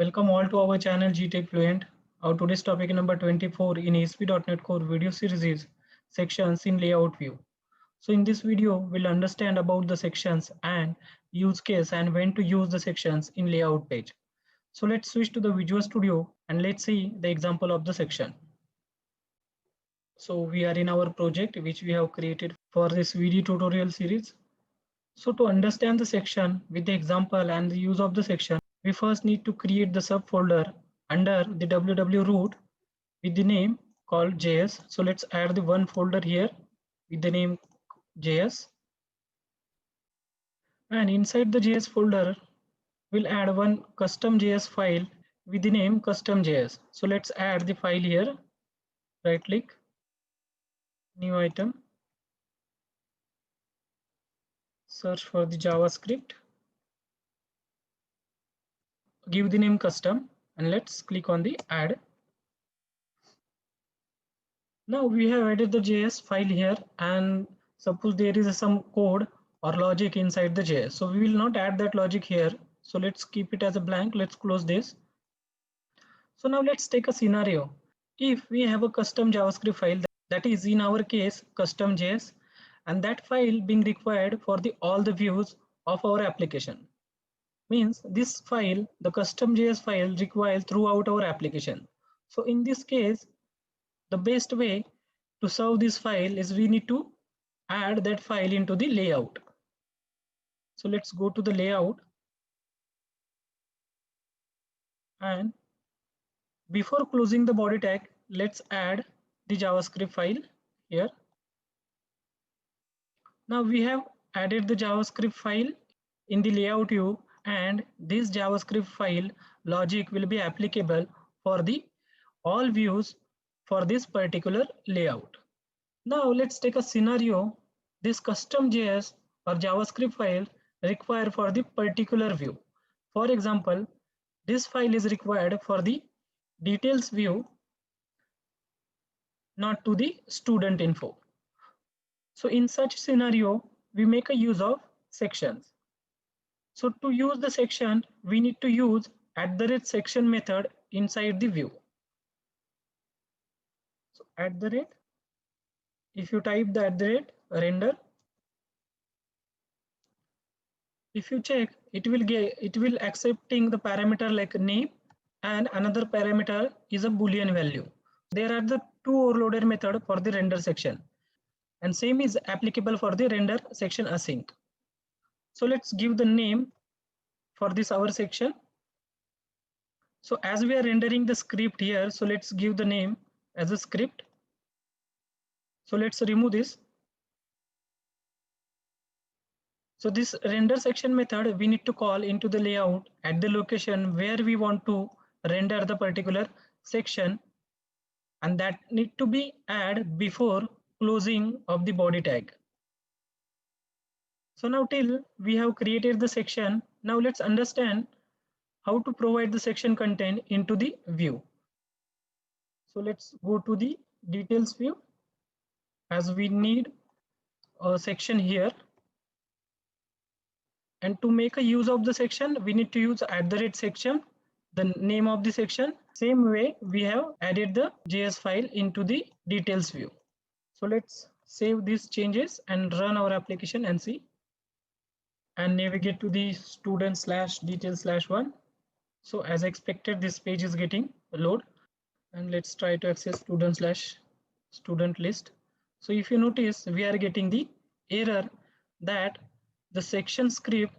Welcome all to our channel GTech Fluent. Our today's topic number 24 in ASP.NET Core video series is sections in layout view. So in this video, we'll understand about the sections and use case and when to use the sections in layout page. So let's switch to the Visual Studio and let's see the example of the section. So we are in our project which we have created for this video tutorial series. So to understand the section with the example and the use of the section, we first need to create the subfolder under the www root with the name called JS. So let's add the one folder here with the name JS. And inside the JS folder, we'll add one custom JS file with the name custom.js. So let's add the file here. Right click, new item, search for the JavaScript, give the name custom, and let's click on the add. Now we have added the JS file here, and suppose there is some code or logic inside the JS. So we will not add that logic here. So let's keep it as a blank. Let's close this. So now let's take a scenario. If we have a custom JavaScript file, that is in our case custom JS, and that file being required for all the views of our application. Means this file, the custom JS file required throughout our application. So in this case, the best way to serve this file is we need to add that file into the layout. So let's go to the layout, and before closing the body tag, let's add the JavaScript file here. Now we have added the JavaScript file in the layout view, and this JavaScript file logic will be applicable for the all views for this particular layout. Now let's take a scenario. This custom JS or JavaScript file required for the particular view. For example, this file is required for the details view, not to the student info. So in such scenario, we make a use of sections. So to use the section, we need to use @section method inside the view. So if you type the @render, if you check, it will accepting the parameter like name, and another parameter is a boolean value. There are the two overloaded method for the render section, and same is applicable for the render section async. So let's give the name for this our section. So as we are rendering the script here, so let's give the name as a script. So let's remove this. So this render section method we need to call into the layout at the location where we want to render the particular section, and that need to be added before closing of the body tag. So now till we have created the section, now let's understand how to provide the section content into the view. So let's go to the details view, as we need a section here. And to make a use of the section, we need to use @section, the name of the section. Same way we have added the JS file into the details view. So let's save these changes and run our application and see, and navigate to the student/details/1. So as expected, this page is getting load, and let's try to access student/student list. So if you notice, we are getting the error that the section script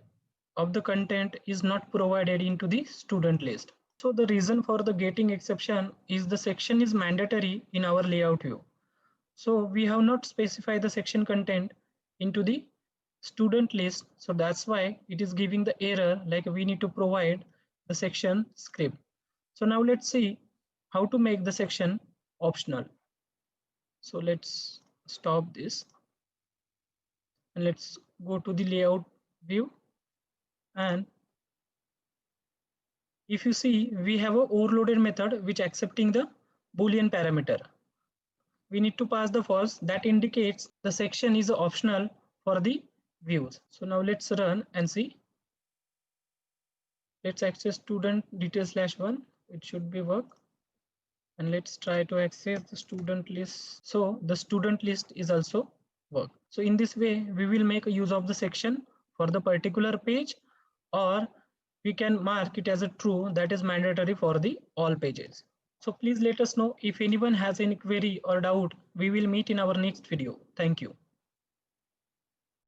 of the content is not provided into the student list. So the reason for the getting exception is the section is mandatory in our layout view. So we have not specified the section content into the student list. So that's why it is giving the error like we need to provide the section script. So now let's see how to make the section optional. So let's stop this and let's go to the layout view, and if you see, we have a overloaded method which accepting the boolean parameter. We need to pass the false, that indicates the section is optional for the views. So now let's run and see. Let's access student details /1. It should be work. And let's try to access the student list. So the student list is also work. So in this way, we will make a use of the section for the particular page, or we can mark it as a true, that is mandatory for the all pages. So please let us know if anyone has any query or doubt. We will meet in our next video. Thank you.